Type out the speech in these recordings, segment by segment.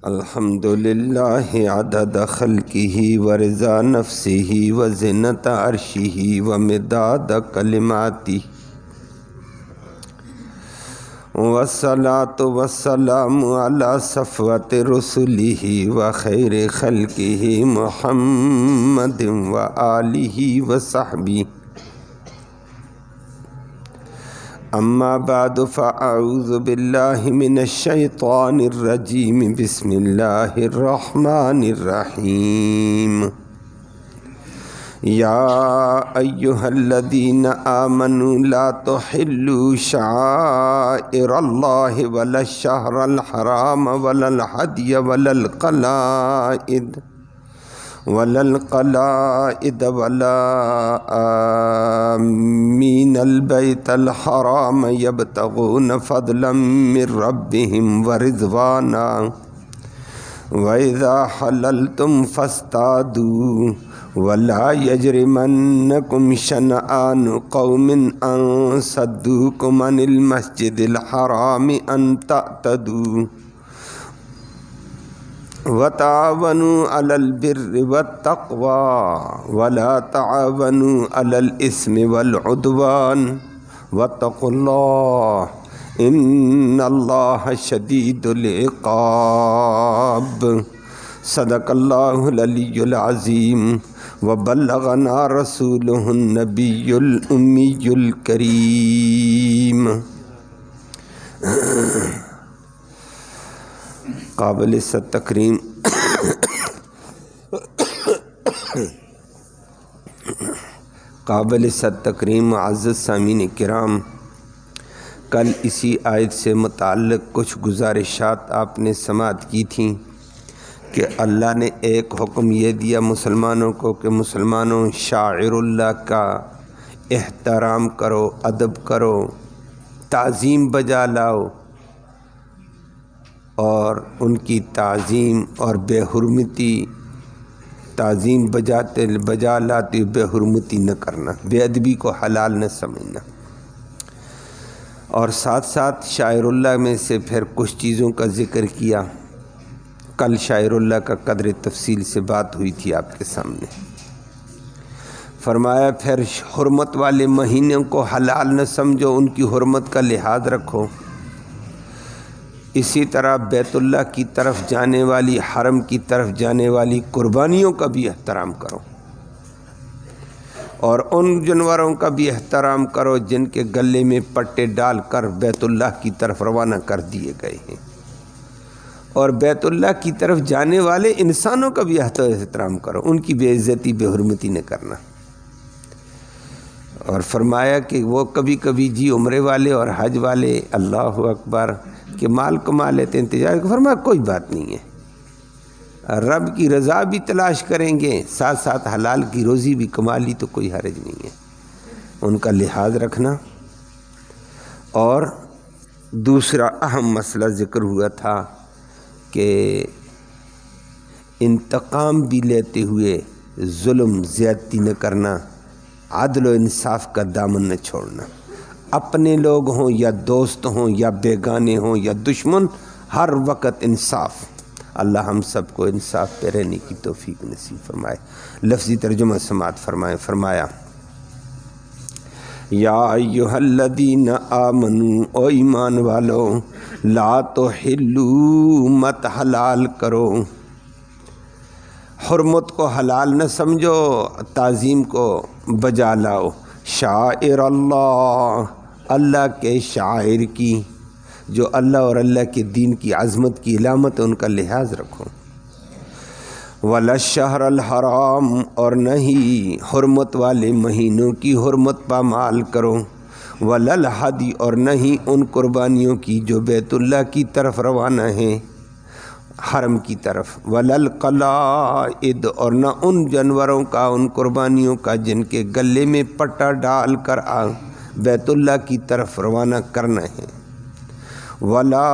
الحمد للہ عدد خلقہ ورضا نفسہ وزنت عرشہ ومداد کلماتہ والصلاة والسلام علی صفوت رسلہ وخیر خلقہ محمد وآلہ وصحبہ اما بعد فاعوذ باللہ من الشیطان الرجیم بسم اللہ الرحمن الرحیم یا ایہا الذین آمنوا لا تحلوا شعائر اللہ ولا الشہر الحرام ولا الحدی ولا القلائد ولا آمین البیت الحرام یبتغون فضلا من ربهم ورضوانا وَإِذَا حَلَلْتُمْ فَاصْطَادُوا وَلَا يَجْرِمَنَّكُمْ شَنَآنُ قَوْمٍ أَن صَدُّوكُمْ عَنِ الْمَسْجِدِ الْحَرَامِ أَن تَعْتَدُوا وَتَعَاوَنُوا عَلَى الْبِرِّ وَالتَّقْوَى وَلَا تَعَاوَنُوا عَلَى الْإِثْمِ وَالْعُدْوَانِ وَاتَّقُوا اللَّهَ ان اللہ شدید العقاب صدق اللہ العلی العظیم وبلغنا رسولہ النبی الامی الکریم۔ قابل ست تکریم معزز سامعین کرام، کل اسی آیت سے متعلق کچھ گزارشات آپ نے سماعت کی تھیں کہ اللہ نے ایک حکم یہ دیا مسلمانوں کو کہ مسلمانوں شاعر اللہ کا احترام کرو، ادب کرو، تعظیم بجا لاؤ، اور ان کی تعظیم اور بے حرمتی، تعظیم بجا لاتی بے حرمتی نہ کرنا، بے ادبی کو حلال نہ سمجھنا، اور ساتھ ساتھ شاعر اللہ میں سے پھر کچھ چیزوں کا ذکر کیا۔ کل شاعر اللہ کا قدر تفصیل سے بات ہوئی تھی آپ کے سامنے۔ فرمایا پھر حرمت والے مہینوں کو حلال نہ سمجھو، ان کی حرمت کا لحاظ رکھو۔ اسی طرح بیت اللہ کی طرف جانے والی، حرم کی طرف جانے والی قربانیوں کا بھی احترام کرو، اور ان جانوروں کا بھی احترام کرو جن کے گلے میں پٹے ڈال کر بیت اللہ کی طرف روانہ کر دیے گئے ہیں، اور بیت اللہ کی طرف جانے والے انسانوں کا بھی احترام کرو، ان کی بے عزتی بے حرمتی نہ کرنا۔ اور فرمایا کہ وہ کبھی کبھی جی عمرے والے اور حج والے اللہ اکبر کہ مال کما لیتے ہیں، تجارت، فرمایا کوئی بات نہیں ہے، رب کی رضا بھی تلاش کریں گے، ساتھ ساتھ حلال کی روزی بھی کما لی تو کوئی حرج نہیں ہے، ان کا لحاظ رکھنا۔ اور دوسرا اہم مسئلہ ذکر ہوا تھا کہ انتقام بھی لیتے ہوئے ظلم زیادتی نہ کرنا، عدل و انصاف کا دامن نہ چھوڑنا، اپنے لوگ ہوں یا دوست ہوں یا بیگانے ہوں یا دشمن، ہر وقت انصاف۔ اللہ ہم سب کو انصاف پہ رہنے کی توفیق نصیب فرمائے۔ لفظی ترجمہ سماعت فرمائے۔ فرمایا یا ایہا الذین آمنوا، او ایمان والو، لا تحلوا، مت حلال کرو، حرمت کو حلال نہ سمجھو، تعظیم کو بجا لاؤ، شاعر اللہ، اللہ کے شاعر کی، جو اللہ اور اللہ کے دین کی عظمت کی علامت ہے، ان کا لحاظ رکھو۔ ولا الشہر الحرام، اور نہیں حرمت والے مہینوں کی حرمت پامال کرو، ولا الحدی، اور نہیں ان قربانیوں کی جو بیت اللہ کی طرف روانہ ہیں، حرم کی طرف، ولا القلائد، اور نہ ان جانوروں کا، ان قربانیوں کا جن کے گلے میں پٹا ڈال کر بیت اللہ کی طرف روانہ کرنا ہے، ولا،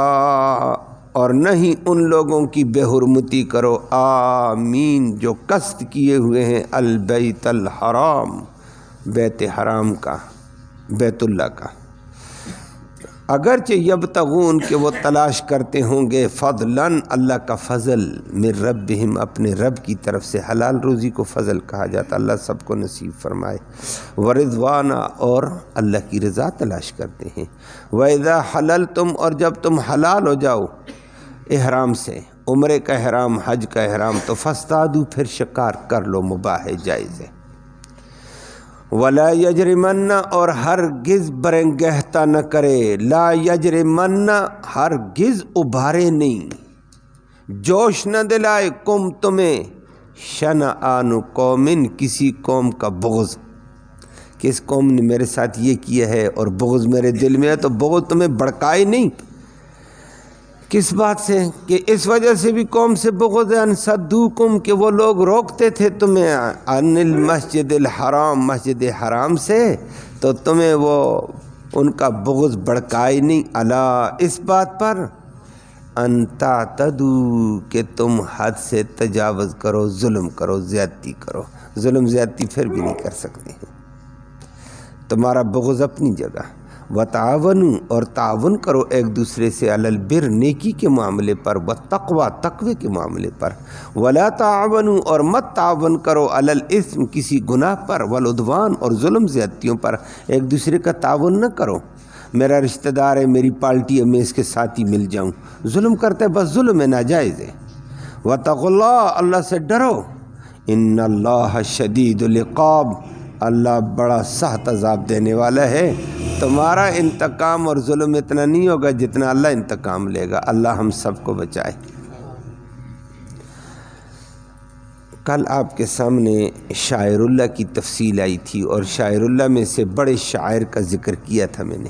اور نہیں ان لوگوں کی بے حرمتی کرو، آمین، جو قصد کیے ہوئے ہیں البیت الحرام، بیت حرام کا، بیت اللہ کا۔ اگرچہ یبتغون کہ وہ تلاش کرتے ہوں گے فضلاً اللہ کا فضل من ربہم اپنے رب کی طرف سے، حلال روزی کو فضل کہا جاتا، اللہ سب کو نصیب فرمائے، ورضوانہ اور اللہ کی رضا تلاش کرتے ہیں، وَإِذَا حَلَلْتُمْ اور جب تم حلال ہو جاؤ احرام سے، عمرے کا احرام، حج کا احرام، تو فاصطادوا پھر شکار کر لو، مباح ہے، جائز ہے، ولا یجرمن اور ہرگز برنگہتا نہ کرے، لا یجرمن ہرگز ابھارے نہیں، جوش نہ دلائے، کم تمہیں، شنآن قوم کسی قوم کا بغض، کس قوم نے میرے ساتھ یہ کیا ہے اور بغض میرے دل میں ہے، تو بغض تمہیں بڑکائے نہیں، کس بات سے کہ اس وجہ سے بھی قوم سے بغض ہے، ان صدوکم کہ وہ لوگ روکتے تھے تمہیں، عن المسجد الحرام مسجد حرام سے، تو تمہیں وہ ان کا بغض بڑکائے نہیں، الا اس بات پر، ان تعتدوا کہ تم حد سے تجاوز کرو، ظلم کرو، زیادتی کرو، ظلم زیادتی پھر بھی نہیں کر سکتے ہیں، تمہارا بغض اپنی جگہ، وتعاونوا اور تعاون کرو ایک دوسرے سے، علی البر نیکی کے معاملے پر، والتقوی تقوی کے معاملے پر، ولا تعاونوا اور مت تعاون کرو، علی الاثم کسی گناہ پر، والعدوان اور ظلم زیادتیوں پر، ایک دوسرے کا تعاون نہ کرو، میرا رشتہ دار ہے، میری پارٹی ہے، میں اس کے ساتھ ہی مل جاؤں، ظلم کرتے بس ظلم ہے، ناجائز ہے، واتقوا اللہ اللہ سے ڈرو، ان اللہ شدید العقاب اللہ بڑا سخت عذاب دینے والا ہے، تمہارا انتقام اور ظلم اتنا نہیں ہوگا جتنا اللہ انتقام لے گا، اللہ ہم سب کو بچائے۔ کل آپ کے سامنے شاعر اللہ کی تفصیل آئی تھی، اور شاعر اللہ میں سے بڑے شاعر کا ذکر کیا تھا میں نے،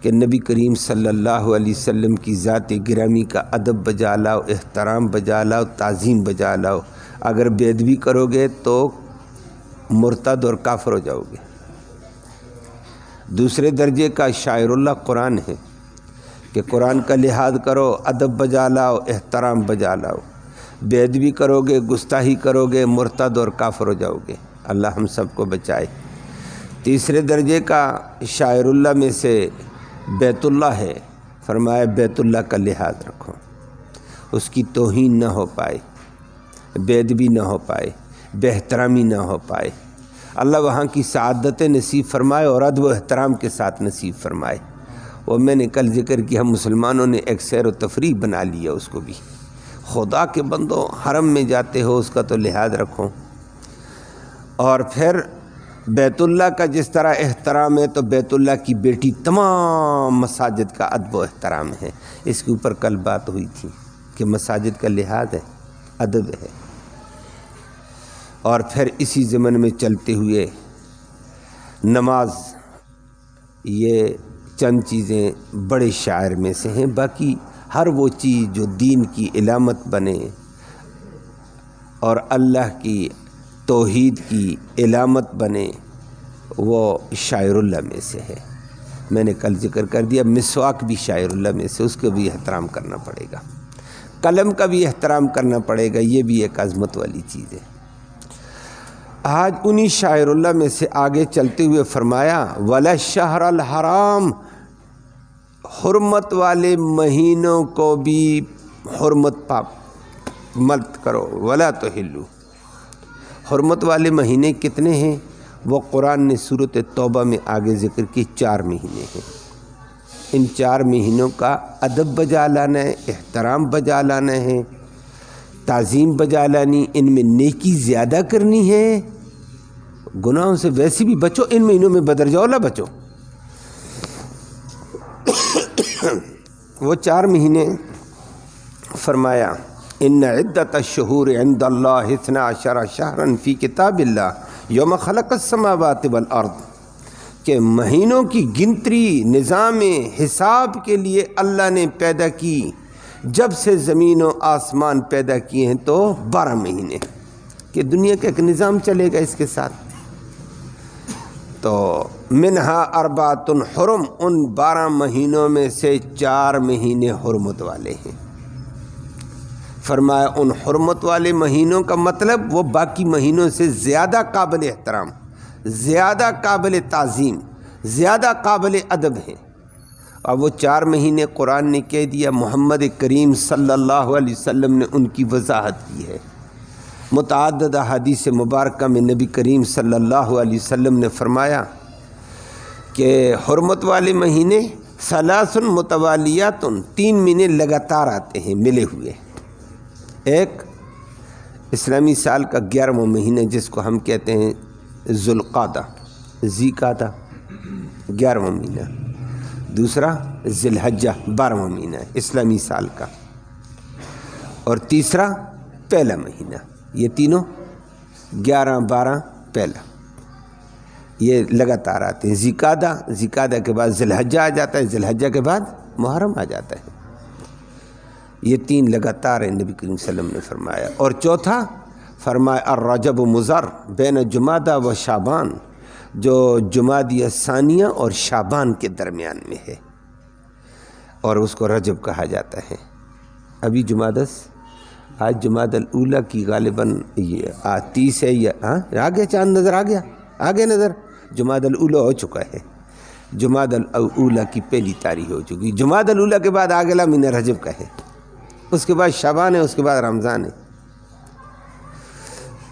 کہ نبی کریم صلی اللہ علیہ وسلم کی ذات گرامی کا ادب بجا لاؤ، احترام بجا لاؤ، تعظیم بجا لاؤ، اگر بے ادبی کرو گے تو مرتد اور کافر ہو جاؤ گے۔ دوسرے درجے کا شاعر اللہ قرآن ہے، کہ قرآن کا لحاظ کرو، ادب بجا لاؤ، احترام بجا لاؤ، بے ادبی کرو گے، گستاخی کرو گے، مرتد اور کافر ہو جاؤ گے، اللہ ہم سب کو بچائے۔ تیسرے درجے کا شاعر اللہ میں سے بیت اللہ ہے، فرمایا بیت اللہ کا لحاظ رکھو، اس کی توہین نہ ہو پائے، بے ادبی نہ ہو پائے، بے احترامی نہ ہو پائے، اللہ وہاں کی سعادت نصیب فرمائے اور ادب و احترام کے ساتھ نصیب فرمائے۔ وہ میں نے کل ذکر کیا، ہم مسلمانوں نے ایک سیر و تفریح بنا لیا اس کو بھی، خدا کے بندوں حرم میں جاتے ہو اس کا تو لحاظ رکھو، اور پھر بیت اللہ کا جس طرح احترام ہے تو بیت اللہ کی بیٹی تمام مساجد کا ادب و احترام ہے، اس کے اوپر کل بات ہوئی تھی کہ مساجد کا لحاظ ہے، ادب ہے۔ اور پھر اسی ضمن میں چلتے ہوئے نماز، یہ چند چیزیں بڑے شاعر میں سے ہیں، باقی ہر وہ چیز جو دین کی علامت بنے اور اللہ کی توحید کی علامت بنے، وہ شاعر اللہ میں سے ہے۔ میں نے کل ذکر کر دیا، مسواک بھی شاعر اللہ میں سے، اس کو بھی احترام کرنا پڑے گا، قلم کا بھی احترام کرنا پڑے گا، یہ بھی ایک عظمت والی چیز ہے۔ آج انہی شاعر اللہ میں سے آگے چلتے ہوئے فرمایا، وَلَا الشَّهْرَ الْحَرَامِ حرمت والے مہینوں کو بھی حرمت مت کرو، وَلَا تُحِلُّوا حرمت والے مہینے کتنے ہیں؟ وہ قرآن نے سورۃ توبہ میں آگے ذکر کی 4 مہینے ہیں، ان 4 مہینوں کا ادب بجا لانا ہے، احترام بجا لانا ہے، تعظیم بجا لانی، ان میں نیکی زیادہ کرنی ہے، گناہوں سے ویسے بھی بچو، ان مہینوں میں بدرجہ بچو۔ وہ 4 مہینے فرمایا، ان عدت الشہور عند اللہ 12 شہرا فی کتاب اللہ یوم خلق السماوات والارض، کہ مہینوں کی گنتری نظام حساب کے لیے اللہ نے پیدا کی جب سے زمین و آسمان پیدا کیے ہیں، تو 12 مہینے کہ دنیا کا ایک نظام چلے گا اس کے ساتھ۔ تو منہا 4 حرم، ان 12 مہینوں میں سے 4 مہینے حرمت والے ہیں۔ فرمایا ان حرمت والے مہینوں کا مطلب وہ باقی مہینوں سے زیادہ قابل احترام، زیادہ قابل تعظیم، زیادہ قابل ادب ہیں۔ اور وہ 4 مہینے قرآن نے کہہ دیا، محمد کریم صلی اللہ علیہ وسلم نے ان کی وضاحت کی ہے۔ متعدد احادیث مبارکہ میں نبی کریم صلی اللہ علیہ وسلم نے فرمایا کہ حرمت والے مہینے ثلاث متوالیات، 3 مہینے لگاتار آتے ہیں ملے ہوئے۔ ایک اسلامی سال کا 11واں مہینہ جس کو ہم کہتے ہیں ذوالقعدہ، ذی قعدہ 11واں مہینہ، دوسرا ذی الحجہ 12واں مہینہ اسلامی سال کا، اور تیسرا پہلا مہینہ۔ یہ تینوں 11، 12، پہلا، یہ لگاتار آتے ہیں۔ ذی قعدہ کے بعد ذی الحجہ آ جاتا ہے، ذی الحجہ کے بعد محرم آ جاتا ہے۔ یہ 3 لگاتار ہیں نبی کریم صلی اللہ علیہ وسلم نے فرمایا۔ اور چوتھا فرمایا الرجب مضر بین جمادہ و شعبان، جو جمادی ثانیہ اور شعبان کے درمیان میں ہے، اور اس کو رجب کہا جاتا ہے۔ ابھی آج جمادی الاولیٰ کی غالباً یہ 30 ہے، یا آ گیا چاند نظر آ گیا نظر، جمادی الاولیٰ ہو چکا ہے، جمادی الاولیٰ کی پہلی تاریخ ہو چکی۔ جمادی الاولیٰ کے بعد اگلا مہینہ رجب کا ہے، اس کے بعد شعبان ہے، اس کے بعد رمضان ہے۔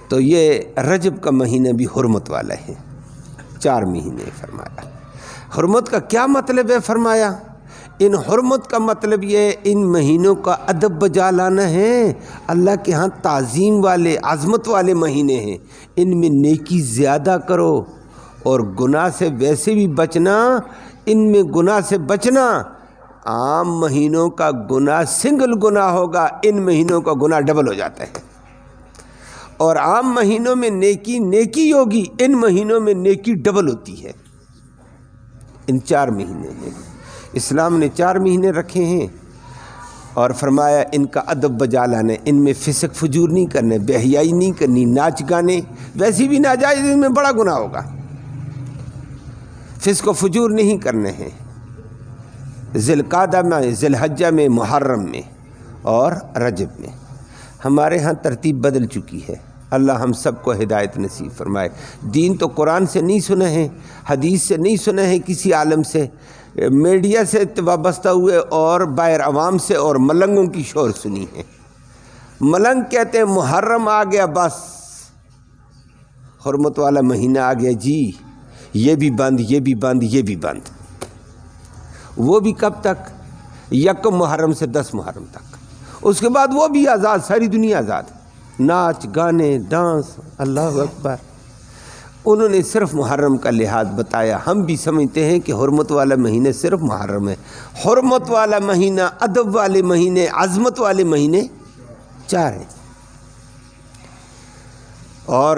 تو یہ رجب کا مہینہ بھی حرمت والا ہے۔ 4 مہینے فرمایا۔ حرمت کا کیا مطلب ہے؟ فرمایا ان حرمت کا مطلب یہ ان مہینوں کا ادب بجا لانا ہے۔ اللہ کے ہاں تعظیم والے، عظمت والے مہینے ہیں، ان میں نیکی زیادہ کرو، اور گناہ سے ویسے بھی بچنا، ان میں گناہ سے بچنا۔ عام مہینوں کا گناہ سنگل گناہ ہوگا، ان مہینوں کا گناہ ڈبل ہو جاتا ہے۔ اور عام مہینوں میں نیکی ہوگی، ان مہینوں میں نیکی ڈبل ہوتی ہے۔ ان 4 مہینے ہیں، اسلام نے 4 مہینے رکھے ہیں، اور فرمایا ان کا ادب بجا لانا، ان میں فسق فجور نہیں کرنے، بے حیائی نہیں کرنی، ناچ گانے ویسی بھی ناجائز، ان میں بڑا گناہ ہوگا، فسق و فجور نہیں کرنے ہیں۔ ذی القعدہ میں، ذی الحجہ میں، محرم میں اور رجب میں۔ ہمارے ہاں ترتیب بدل چکی ہے، اللہ ہم سب کو ہدایت نصیب فرمائے۔ دین تو قرآن سے نہیں سنا ہے، حدیث سے نہیں سنا ہے، کسی عالم سے، میڈیا سے وابستہ ہوئے اور باہر عوام سے اور ملنگوں کی شور سنی ہے۔ ملنگ کہتے ہیں محرم آ گیا، بس حرمت والا مہینہ آ گیا جی، یہ بھی بند، یہ بھی بند، یہ بھی بند۔ وہ بھی کب تک؟ 1 محرم سے 10 محرم تک، اس کے بعد وہ بھی آزاد، ساری دنیا آزاد، ناچ گانے ڈانس، اللہ اکبر۔ انہوں نے صرف محرم کا لحاظ بتایا، ہم بھی سمجھتے ہیں کہ حرمت والا مہینے صرف محرم ہے۔ حرمت والا مہینہ، ادب والے مہینے، عظمت والے مہینے 4 ہیں، اور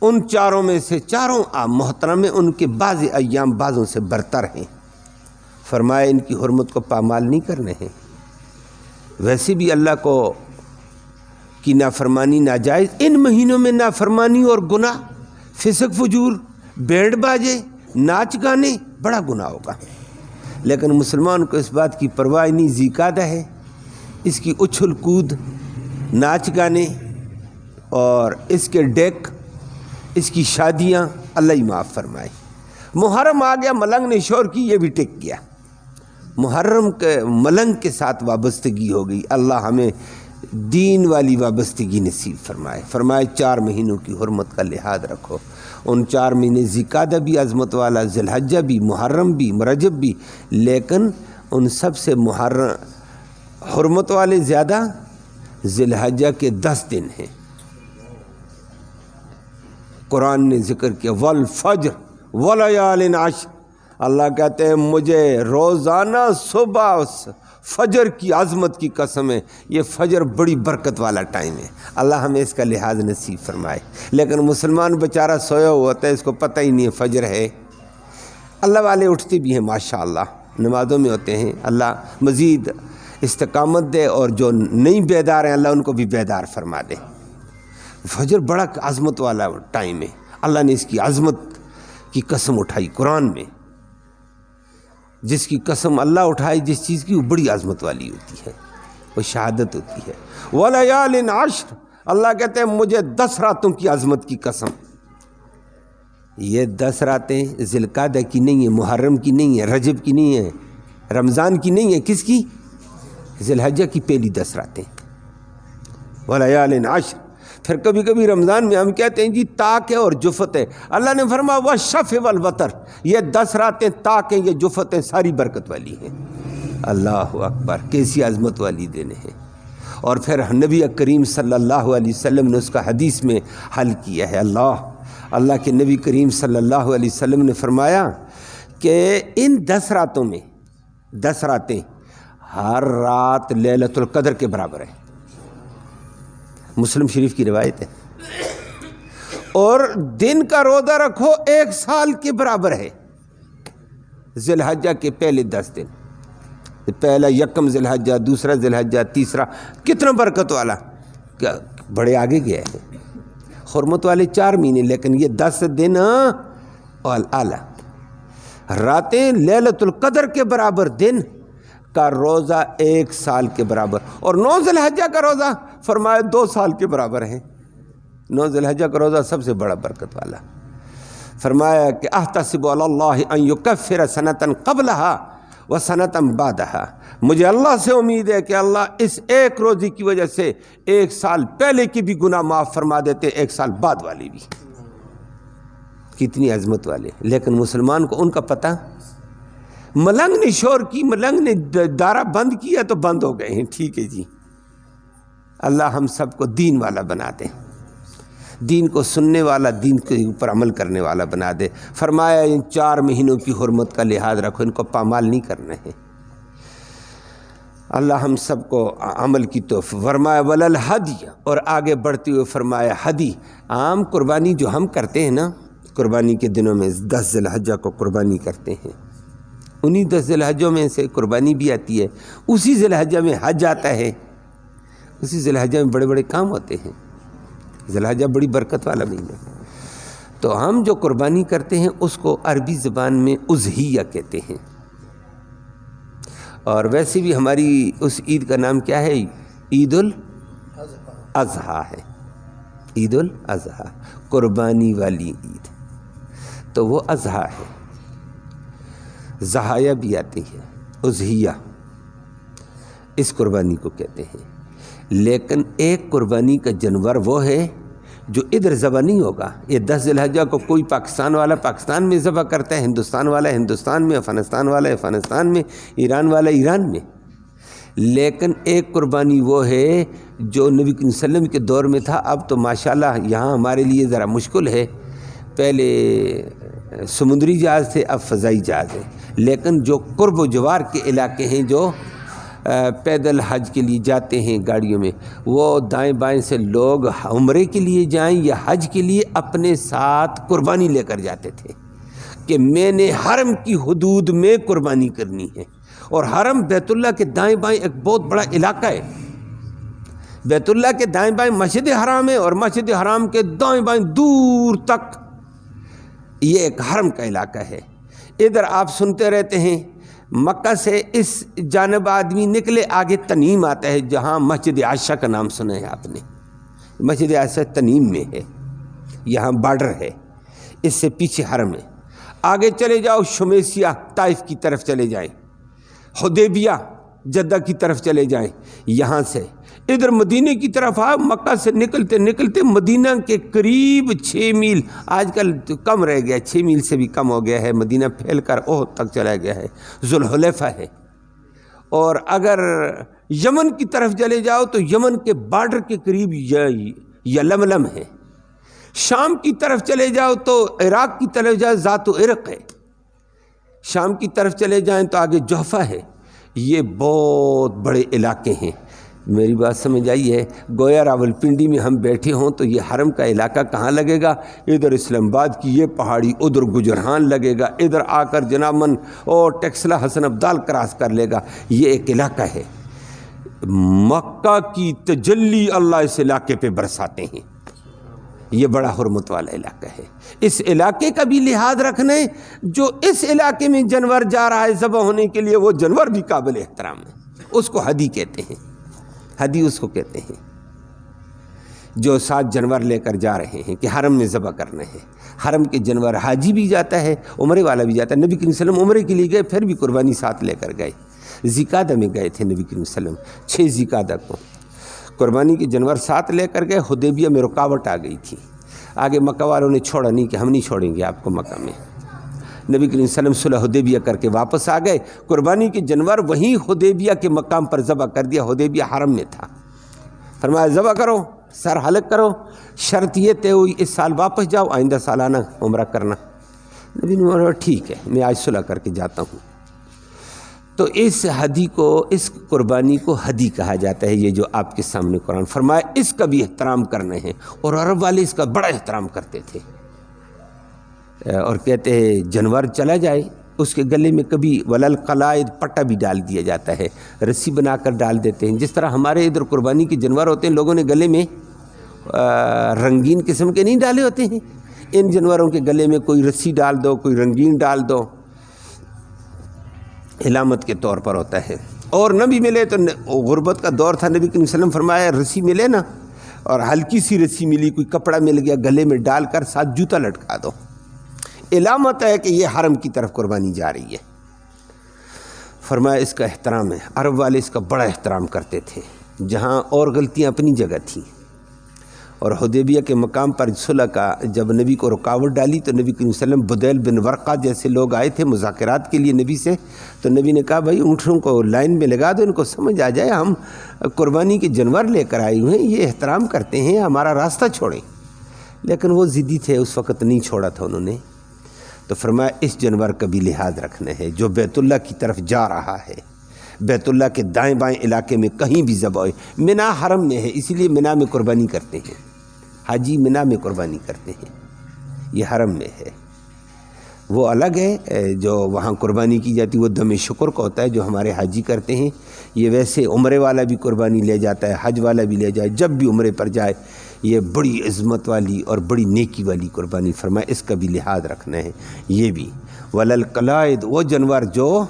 ان 4 میں سے 4 محترم ہیں، ان کے بعض ایام بعضوں سے برتر ہیں۔ فرمایا ان کی حرمت کو پامال نہیں کرنے ہیں۔ ویسے بھی اللہ کو کی نافرمانی ناجائز، ان مہینوں میں نافرمانی اور گناہ، فسق فجور، بینڈ باجے، ناچ گانے بڑا گناہ ہوگا۔ لیکن مسلمان کو اس بات کی پرواہ نہیں، ذی قعدہ ہے، اس کی اچھل کود، ناچ گانے اور اس کے ڈیک، اس کی شادیاں، اللہ ہی معاف فرمائے۔ محرم آ گیا، ملنگ نے شور کی، یہ بھی ٹک گیا، محرم کے ملنگ کے ساتھ وابستگی ہو گئی۔ اللہ ہمیں دین والی وابستگی نصیب فرمائے۔ فرمائے 4 مہینوں کی حرمت کا لحاظ رکھو۔ ان 4 مہینے ذی قعدہ بھی عظمت والا، ذی الحجہ بھی، محرم بھی، رجب بھی، لیکن ان سب سے حرمت والے زیادہ ذی الحجہ کے 10 دن ہیں۔ قرآن نے ذکر کیا والفجر ولیال عشر، اللہ کہتے ہیں مجھے روزانہ صبح فجر کی عظمت کی قسم ہے، یہ فجر بڑی برکت والا ٹائم ہے، اللہ ہمیں اس کا لحاظ نصیب فرمائے۔ لیکن مسلمان بیچارہ سویا ہوا ہوتا ہے، اس کو پتہ ہی نہیں ہے فجر ہے۔ اللہ والے اٹھتے بھی ہیں ماشاءاللہ، نمازوں میں ہوتے ہیں، اللہ مزید استقامت دے، اور جو نہیں بیدار ہیں اللہ ان کو بھی بیدار فرما دے۔ فجر بڑا عظمت والا ٹائم ہے، اللہ نے اس کی عظمت کی قسم اٹھائی قرآن میں۔ جس کی قسم اللہ اٹھائے جس چیز کی، وہ بڑی عظمت والی ہوتی ہے، وہ شہادت ہوتی ہے۔ وَلَيَالٍ عَشْرٍ، اللہ کہتے ہیں مجھے 10 راتوں کی عظمت کی قسم، یہ 10 راتیں ذوالقعدہ کی نہیں ہیں، محرم کی نہیں ہیں، رجب کی نہیں ہیں، رمضان کی نہیں ہیں، کس کی؟ ذی الحجہ کی پہلی 10 راتیں۔ وَلَيَالٍ عَشْرٍ، پھر کبھی کبھی رمضان میں ہم کہتے ہیں جی طاق ہے اور جفت ہے، اللہ نے فرمایا وَالشَّفْعِ وَالْوَتْرِ، یہ 10 راتیں طاق ہیں، یہ جفتیں ساری برکت والی ہیں۔ اللہ اکبر، کیسی عظمت والی دن ہے۔ اور پھر نبی کریم صلی اللہ علیہ وسلم نے اس کا حدیث میں حل کیا ہے۔ اللہ کے نبی کریم صلی اللہ علیہ وسلم نے فرمایا کہ ان 10 راتوں میں 10 راتیں ہر رات لیلۃ القدر کے برابر ہے، مسلم شریف کی روایت ہے، اور دن کا روزہ رکھو 1 سال کے برابر ہے۔ ذی الحجہ کے پہلے 10 دن، پہلا یکم ذی الحجہ، دوسرا ذی الحجہ، تیسرا، کتنا برکت والا، بڑے آگے گیا ہے۔ حرمت والے 4 مہینے، لیکن یہ 10 دن اعلیٰ راتیں لیلۃ القدر کے برابر، دن کا روزہ 1 سال کے برابر، اور 9 ذی الحجہ کا روزہ فرمایا 2 سال کے برابر ہے۔ 9 ذی الحجہ کا روزہ سب سے بڑا برکت والا، فرمایا کہ احتسب علی اللہ ان یکفر سنۃ قبلها وسنۃ بعدها، مجھے اللہ سے امید ہے کہ اللہ اس ایک روزے کی وجہ سے 1 سال پہلے کی بھی گناہ معاف فرما دیتے، 1 سال بعد والی بھی۔ کتنی عظمت والے، لیکن مسلمان کو ان کا پتہ، ملنگ نے شور کی، ملنگ نے دارہ بند کیا تو بند ہو گئے ہیں، ٹھیک ہے جی۔ اللہ ہم سب کو دین والا بنا دے، دین کو سننے والا، دین کے اوپر عمل کرنے والا بنا دے۔ فرمایا ان 4 مہینوں کی حرمت کا لحاظ رکھو، ان کو پامال نہیں کرنا ہے۔ اللہ ہم سب کو عمل کی توفیق۔ فرمایا وللہدی، اور آگے بڑھتے ہوئے فرمایا ہدی، عام قربانی جو ہم کرتے ہیں نا، قربانی کے دنوں میں 10 ذی الحجہ کو قربانی کرتے ہیں، انہی 10 ذی الحجوں میں سے قربانی بھی آتی ہے، اسی ذی الحجہ میں حج آتا ہے، اسی ذی الحجہ میں بڑے بڑے کام ہوتے ہیں۔ ذی الحجہ بڑی برکت والا مہینہ، تو ہم جو قربانی کرتے ہیں اس کو عربی زبان میں اضحیہ کہتے ہیں، اور ویسے بھی ہماری اس عید کا نام کیا ہے؟ عید الاضحیٰ ہے، عید الاضحیٰ، قربانی والی عید، تو وہ اضحیٰ ہے۔ ضحایہ بھی آتی ہے، اضحیہ اس قربانی کو کہتے ہیں۔ لیکن ایک قربانی کا جانور وہ ہے جو ادھر ذبح نہیں ہوگا۔ یہ 10 ذی الحجہ کو کوئی پاکستان والا پاکستان میں ذبح کرتا ہے، ہندوستان والا ہندوستان میں، افغانستان والا افغانستان میں، ایران والا ایران میں، لیکن ایک قربانی وہ ہے جو نبی صلی اللہ علیہ وسلم کے دور میں تھا۔ اب تو ماشاءاللہ یہاں ہمارے لیے ذرا مشکل ہے، پہلے سمندری جہاز تھے، اب فضائی جہاز ہے، لیکن جو قرب و جوار کے علاقے ہیں، جو پیدل حج کے لیے جاتے ہیں گاڑیوں میں، وہ دائیں بائیں سے لوگ عمرے کے لیے جائیں یا حج کے لیے اپنے ساتھ قربانی لے کر جاتے تھے کہ میں نے حرم کی حدود میں قربانی کرنی ہے، اور حرم بیت اللہ کے دائیں بائیں ایک بہت بڑا علاقہ ہے۔ بیت اللہ کے دائیں بائیں مسجد حرام ہے، اور مسجد حرام کے دائیں بائیں دور تک یہ ایک حرم کا علاقہ ہے۔ ادھر آپ سنتے رہتے ہیں مکہ سے اس جانب آدمی نکلے، آگے تنیم آتا ہے جہاں مسجد عائشہ کا نام سنا ہے آپ نے، مسجد عائشہ تنیم میں ہے، یہاں بارڈر ہے، اس سے پیچھے حرم ہے۔ آگے چلے جاؤ شمیسیہ طائف کی طرف چلے جائیں، حدیبیہ جدہ کی طرف چلے جائیں، یہاں سے ادھر مدینہ کی طرف آؤ، مکہ سے نکلتے نکلتے مدینہ کے قریب 6 میل، آج کل تو کم رہ گیا، 6 میل سے بھی کم ہو گیا ہے، مدینہ پھیل کر احد تک چلا گیا ہے، ذوالحلیفہ ہے۔ اور اگر یمن کی طرف چلے جاؤ تو یمن کے بارڈر کے قریب یلملم ہے، شام کی طرف چلے جاؤ تو عراق کی طرف جاؤ ذات و عرق ہے، شام کی طرف چلے جائیں تو آگے جحفہ ہے۔ یہ بہت بڑے علاقے ہیں، میری بات سمجھ آئی ہے؟ گویا راولپنڈی میں ہم بیٹھے ہوں تو یہ حرم کا علاقہ کہاں لگے گا؟ ادھر اسلام آباد کی یہ پہاڑی، ادھر گجرہان لگے گا، ادھر آ کر جناب من اور ٹیکسلا حسن عبدال کراس کر لے گا۔ یہ ایک علاقہ ہے، مکہ کی تجلی اللہ اس علاقے پہ برساتے ہیں، یہ بڑا حرمت والا علاقہ ہے۔ اس علاقے کا بھی لحاظ رکھنے، جو اس علاقے میں جانور جا رہا ہے ذبح ہونے کے لیے، وہ جانور بھی قابل احترام ہے، اس کو ہدی کہتے ہیں، ہدی اس کو کہتے ہیں۔ جو 7 جانور لے کر جا رہے ہیں کہ حرم میں ذبح کرنے ہیں. حرم کے جانور حاجی بھی جاتا ہے، عمرے والا بھی جاتا ہے. نبی کریم صلی اللہ علیہ وسلم عمرے کے لیے گئے، پھر بھی قربانی ساتھ لے کر گئے. ذی-القعدہ میں گئے تھے نبی کریم صلی اللہ علیہ وسلم، 6 ذی-القعدہ کو قربانی کے جانور ساتھ لے کر گئے. حدیبیہ میں رکاوٹ آ گئی تھی، آگے مکہ والوں نے چھوڑا نہیں کہ ہم نہیں چھوڑیں گے آپ کو مکہ میں. نبی کریم صلی اللہ علیہ وسلم صلح حدیبیہ کر کے واپس آ گئے. قربانی کے جانور وہیں حدیبیہ کے مقام پر ذبح کر دیا. حدیبیہ حرم میں تھا. فرمایا ذبح کرو، سر حلق کرو، شرط یہ طے ہوئی اس سال واپس جاؤ، آئندہ سالانہ عمرہ کرنا. نبی نے بولا ٹھیک ہے، میں آج صلح کر کے جاتا ہوں. تو اس ہدی کو، اس قربانی کو ہدی کہا جاتا ہے. یہ جو آپ کے سامنے قرآن فرمایا، اس کا بھی احترام کرنا ہے. اور عرب والے اس کا بڑا احترام کرتے تھے اور کہتے ہیں جانور چلا جائے اس کے گلے میں کبھی ولل قلائد پٹا بھی ڈال دیا جاتا ہے، رسی بنا کر ڈال دیتے ہیں. جس طرح ہمارے ادھر قربانی کے جانور ہوتے ہیں، لوگوں نے گلے میں رنگین قسم کے نہیں ڈالے ہوتے ہیں. ان جانوروں کے گلے میں کوئی رسی ڈال دو، کوئی رنگین ڈال دو، علامت کے طور پر ہوتا ہے. اور نہ بھی ملے تو غربت کا دور تھا، نبی کریم صلی اللہ علیہ وسلم فرمایا رسی ملے نا، اور ہلکی سی رسی ملی، کوئی کپڑا مل گیا، گلے میں ڈال کر ساتھ جوتا لٹکا دو، علامت ہے کہ یہ حرم کی طرف قربانی جا رہی ہے. فرمایا اس کا احترام ہے. عرب والے اس کا بڑا احترام کرتے تھے. جہاں اور غلطیاں اپنی جگہ تھیں. اور حدیبیہ کے مقام پر صلح کا جب نبی کو رکاوٹ ڈالی تو نبی کریم صلی اللہ علیہ وسلم بدیل بن ورقہ جیسے لوگ آئے تھے مذاکرات کے لیے نبی سے. تو نبی نے کہا بھائی اونٹوں کو لائن میں لگا دو، ان کو سمجھ آ جائے ہم قربانی کے جانور لے کر آئے ہوئے ہیں، یہ احترام کرتے ہیں، ہمارا راستہ چھوڑیں. لیکن وہ ضدی تھے، اس وقت نہیں چھوڑا تھا انہوں نے. تو فرمایا اس جانور کا بھی لحاظ رکھنا ہے جو بیت اللہ کی طرف جا رہا ہے. بیت اللہ کے دائیں بائیں علاقے میں کہیں بھی ذبح ہوئے. منا حرم میں ہے، اسی لیے منا میں قربانی کرتے ہیں. حاجی منا میں قربانی کرتے ہیں، یہ حرم میں ہے. وہ الگ ہے جو وہاں قربانی کی جاتی، وہ دم شکر کا ہوتا ہے جو ہمارے حاجی کرتے ہیں. یہ ویسے عمرے والا بھی قربانی لے جاتا ہے، حج والا بھی لے جائے، جب بھی عمرے پر جائے. یہ بڑی عظمت والی اور بڑی نیکی والی قربانی. فرمایا اس کا بھی لحاظ رکھنا ہے. یہ بھی ولل قلائد، وہ جانور جو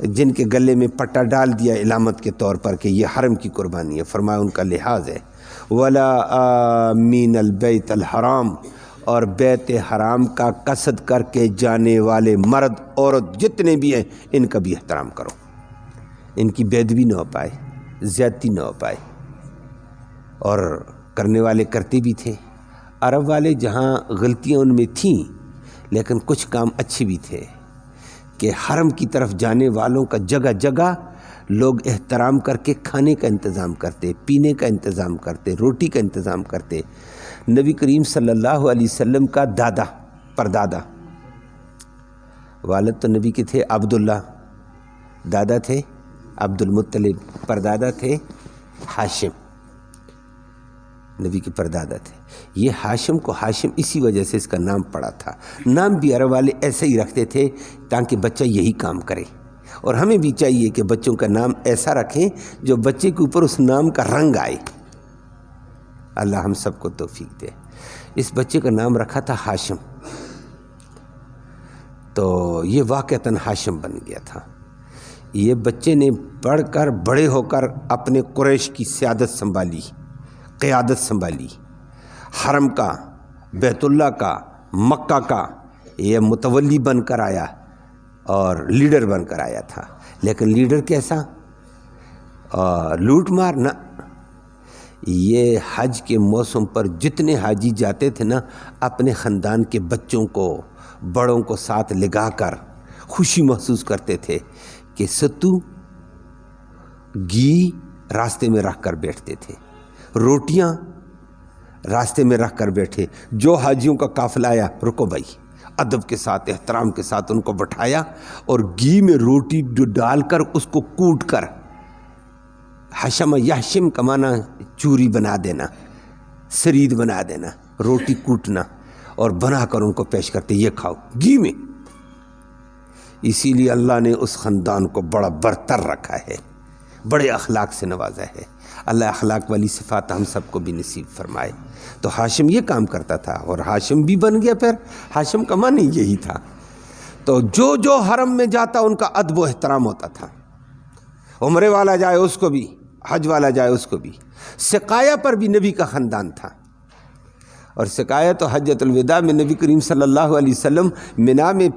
جن کے گلے میں پٹا ڈال دیا علامت کے طور پر کہ یہ حرم کی قربانی ہے. فرمایا ان کا لحاظ ہے. ولا آمین البیت الحرام، اور بیت حرام کا قصد کر کے جانے والے مرد عورت جتنے بھی ہیں ان کا بھی احترام کرو. ان کی بے ادبی نہ ہو پائے، زیادتی نہ ہو پائے. اور کرنے والے کرتے بھی تھے. عرب والے جہاں غلطیاں ان میں تھیں لیکن کچھ کام اچھے بھی تھے کہ حرم کی طرف جانے والوں کا جگہ جگہ لوگ احترام کر کے کھانے کا انتظام کرتے، پینے کا انتظام کرتے، روٹی کا انتظام کرتے. نبی کریم صلی اللہ علیہ وسلم کا دادا، پردادا، والد تو نبی کے تھے عبداللہ، دادا تھے عبد المطلب، پردادا تھے ہاشم، نبی کے پردادا تھے. یہ ہاشم کو ہاشم اسی وجہ سے اس کا نام پڑا تھا. نام بھی عرب والے ایسے ہی رکھتے تھے تاکہ بچہ یہی کام کرے. اور ہمیں بھی چاہیے کہ بچوں کا نام ایسا رکھیں جو بچے کے اوپر اس نام کا رنگ آئے. اللہ ہم سب کو توفیق دے. اس بچے کا نام رکھا تھا ہاشم. تو یہ واقعتاً ہاشم بن گیا تھا. یہ بچے نے پڑھ کر بڑے ہو کر اپنے قریش کی سیادت سنبھالی، قیادت سنبھالی. حرم کا، بیت اللہ کا، مکہ کا یہ متولی بن کر آیا اور لیڈر بن کر آیا تھا. لیکن لیڈر کیسا؟ لوٹ مار نہ. یہ حج کے موسم پر جتنے حاجی جاتے تھے نا، اپنے خاندان کے بچوں کو، بڑوں کو ساتھ لگا کر خوشی محسوس کرتے تھے کہ ستو گھی راستے میں رکھ کر بیٹھتے تھے، روٹیاں راستے میں رکھ کر بیٹھے. جو حاجیوں کا قافلہ آیا، رکو بھائی، ادب کے ساتھ، احترام کے ساتھ ان کو بٹھایا اور گھی میں روٹی جو ڈال کر اس کو کوٹ کر، حشم یحشم کا معنی چوری بنا دینا، سرید بنا دینا، روٹی کوٹنا اور بنا کر ان کو پیش کرتے، یہ کھاؤ گھی میں. اسی لیے اللہ نے اس خاندان کو بڑا برتر رکھا ہے، بڑے اخلاق سے نوازا ہے. اللہ اخلاق والی صفات ہم سب کو بھی نصیب فرمائے. تو ہاشم یہ کام کرتا تھا اور ہاشم بھی بن گیا. پھر ہاشم کا معنی یہی تھا. تو جو حرم میں جاتا ان کا ادب و احترام ہوتا تھا. عمرے والا جائے اس کو بھی، حج والا جائے اس کو بھی. سقایا پر بھی نبی کا خاندان تھا. اور سکایا تو حجۃ الوداع میں نبی کریم صلی اللہ علیہ وسلم منا میں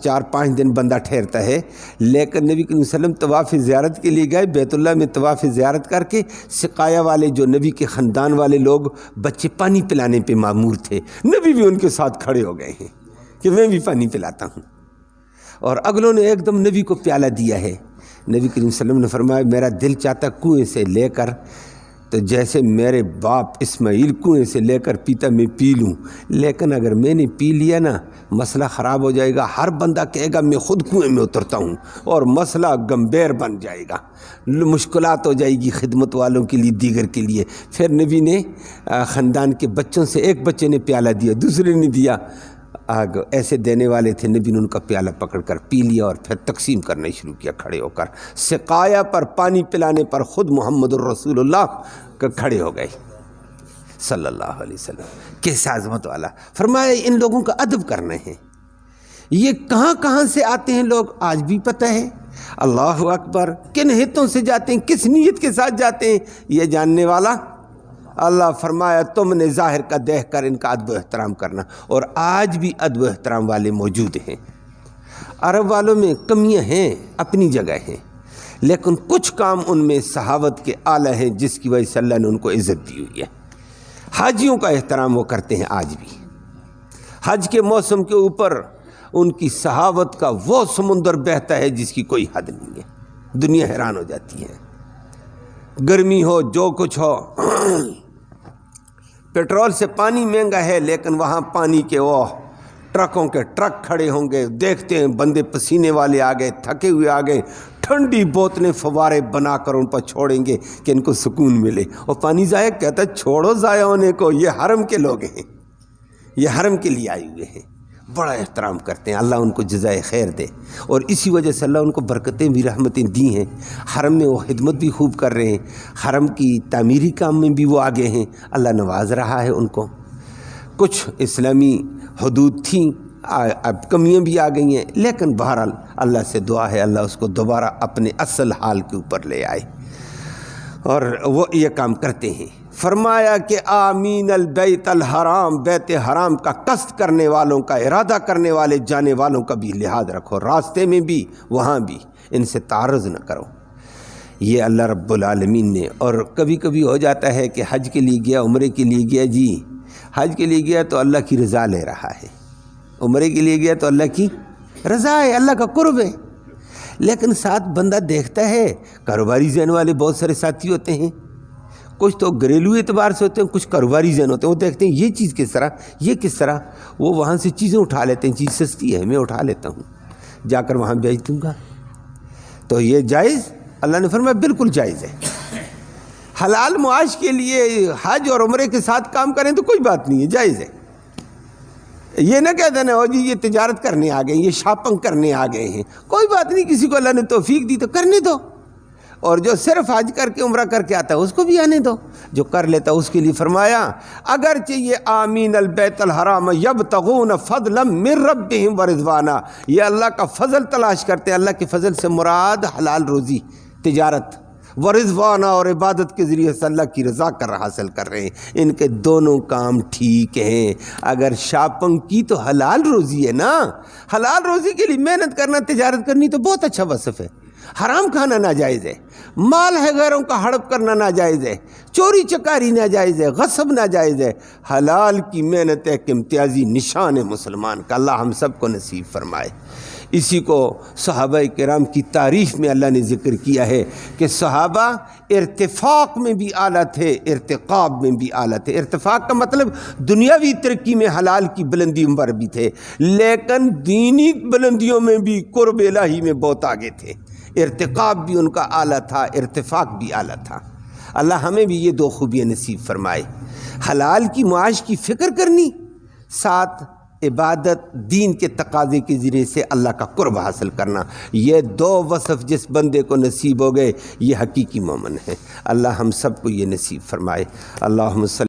4-5 دن بندہ ٹھہرتا ہے، لیکن نبی کریم صلی اللہ علیہ وسلم طواف زیارت کے لیے گئے، بیت اللہ میں طواف زیارت کر کے سقایا والے جو نبی کے خاندان والے لوگ بچے پانی پلانے پہ مامور تھے، نبی بھی ان کے ساتھ کھڑے ہو گئے ہیں کہ میں بھی پانی پلاتا ہوں، اور اگلوں نے ایک دم نبی کو پیالہ دیا ہے۔ نبی کریم صلی اللہ علیہ وسلم نے فرمایا میرا دل چاہتا کنویں سے لے کر، تو جیسے میرے باپ اسماعیل کنویں سے لے کر پیتا میں پی لوں، لیکن اگر میں نے پی لیا نا مسئلہ خراب ہو جائے گا، ہر بندہ کہے گا میں خود کنویں میں اترتا ہوں اور مسئلہ گمبھیر بن جائے گا، مشکلات ہو جائے گی خدمت والوں کے لیے، دیگر کے لیے۔ پھر نبی نے خاندان کے بچوں سے ایک بچے نے پیالہ دیا، دوسرے نے دیا، ایسے دینے والے تھے، نبی نے ان کا پیالہ پکڑ کر پی لیا اور پھر تقسیم کرنا شروع کیا کھڑے ہو کر۔ سقایا پر، پانی پلانے پر خود محمد الرسول اللہ کا کھڑے ہو گئے صلی اللہ علیہ وسلم۔ کیسا عظمت والا! فرمایا ان لوگوں کا ادب کرنا ہے۔ یہ کہاں کہاں سے آتے ہیں لوگ آج بھی پتہ ہے، اللہ اکبر، کن ہتوں سے جاتے ہیں، کس نیت کے ساتھ جاتے ہیں، یہ جاننے والا اللہ۔ فرمایا تم نے ظاہر کا دیکھ کر ان کا ادب و احترام کرنا، اور آج بھی ادب و احترام والے موجود ہیں۔ عرب والوں میں کمیاں ہیں، اپنی جگہ ہیں، لیکن کچھ کام ان میں صحابت کے اعلیٰ ہیں جس کی وجہ سے اللہ نے ان کو عزت دی ہوئی ہے۔ حاجیوں کا احترام وہ کرتے ہیں آج بھی۔ حج کے موسم کے اوپر ان کی صحابت کا وہ سمندر بہتا ہے جس کی کوئی حد نہیں ہے، دنیا حیران ہو جاتی ہے۔ گرمی ہو، جو کچھ ہو، پیٹرول سے پانی مہنگا ہے، لیکن وہاں پانی کے وہ ٹرکوں کے ٹرک کھڑے ہوں گے، دیکھتے ہیں بندے پسینے والے آ گئے، تھکے ہوئے آ گئے، ٹھنڈی بوتلیں فوارے بنا کر ان پر چھوڑیں گے کہ ان کو سکون ملے، اور پانی ضائع کہتا ہے چھوڑو ضائع ہونے کو، یہ حرم کے لوگ ہیں، یہ حرم کے لیے آئے ہوئے ہیں، بڑا احترام کرتے ہیں۔ اللہ ان کو جزائے خیر دے، اور اسی وجہ سے اللہ ان کو برکتیں بھی، رحمتیں دی ہیں۔ حرم میں وہ خدمت بھی خوب کر رہے ہیں، حرم کی تعمیری کام میں بھی وہ آگے ہیں، اللہ نواز رہا ہے ان کو۔ کچھ اسلامی حدود تھیں، اب کمیاں بھی آ گئی ہیں، لیکن بہرحال اللہ سے دعا ہے اللہ اس کو دوبارہ اپنے اصل حال کے اوپر لے آئے، اور وہ یہ کام کرتے ہیں۔ فرمایا کہ آمین البیت الحرام، بیت حرام کا قصد کرنے والوں کا، ارادہ کرنے والے، جانے والوں کا بھی لحاظ رکھو، راستے میں بھی وہاں بھی ان سے تعرض نہ کرو۔ یہ اللہ رب العالمین نے، اور کبھی کبھی ہو جاتا ہے کہ حج کے لیے گیا، عمرے کے لیے گیا، جی حج کے لیے گیا تو اللہ کی رضا لے رہا ہے، عمرے کے لیے گیا تو اللہ کی رضا ہے، اللہ کا قرب ہے، لیکن ساتھ بندہ دیکھتا ہے کاروباری ذہن والے بہت سارے ساتھی ہوتے ہیں، کچھ تو گھریلو اعتبار سے ہوتے ہیں، کچھ کاروباری ذہن ہوتے ہیں، وہ دیکھتے ہیں یہ چیز کس طرح، یہ کس طرح، وہ وہاں سے چیزیں اٹھا لیتے ہیں، چیز سستی ہے میں اٹھا لیتا ہوں، جا کر وہاں بیچ دوں گا۔ تو یہ جائز، اللہ نے فرمایا بالکل جائز ہے۔ حلال معاش کے لیے حج اور عمرے کے ساتھ کام کریں تو کوئی بات نہیں ہے، جائز ہے۔ یہ نہ کہہ دینا ہو جی یہ تجارت کرنے آ گئے، یہ شاپنگ کرنے آ گئے ہیں، کوئی بات نہیں، کسی کو اللہ نے توفیق دی تو کرنے دو، اور جو صرف حج کر کے عمرہ کر کے آتا ہے اس کو بھی آنے دو، جو کر لیتا اس کے لیے فرمایا اگرچہ یہ آمین البیت الحرام یبتغون فضلا من ربہم ورضوانا، یہ اللہ کا فضل تلاش کرتے ہیں، اللہ کے فضل سے مراد حلال روزی، تجارت، ورضوانا، اور عبادت کے ذریعے سے اللہ کی رضا حاصل کر رہے ہیں، ان کے دونوں کام ٹھیک ہیں۔ اگر شاپنگ کی تو حلال روزی ہے نا، حلال روزی کے لیے محنت کرنا، تجارت کرنی تو بہت اچھا وصف ہے۔ حرام کھانا ناجائز ہے، مال ہے غیروں کا ہڑپ کرنا ناجائز ہے، چوری چکاری ناجائز ہے، غصب ناجائز ہے، حلال کی محنت ایک امتیازی نشان ہے مسلمان کا، اللہ ہم سب کو نصیب فرمائے۔ اسی کو صحابہ کرام کی تعریف میں اللہ نے ذکر کیا ہے کہ صحابہ ارتفاق میں بھی اعلیٰ تھے، ارتقاب میں بھی اعلیٰ تھے۔ ارتفاق کا مطلب دنیاوی ترقی میں حلال کی بلندیوں پر بھی تھے، لیکن دینی بلندیوں میں بھی قرب الہی میں بہت آگے تھے۔ ارتقاب بھی ان کا اعلیٰ تھا، ارتفاق بھی اعلیٰ تھا۔ اللہ ہمیں بھی یہ دو خوبیاں نصیب فرمائے، حلال کی معاش کی فکر کرنی، ساتھ عبادت دین کے تقاضے کے ذریعے سے اللہ کا قرب حاصل کرنا۔ یہ دو وصف جس بندے کو نصیب ہو گئے یہ حقیقی مومن ہے۔ اللہ ہم سب کو یہ نصیب فرمائے۔ اللہم صلی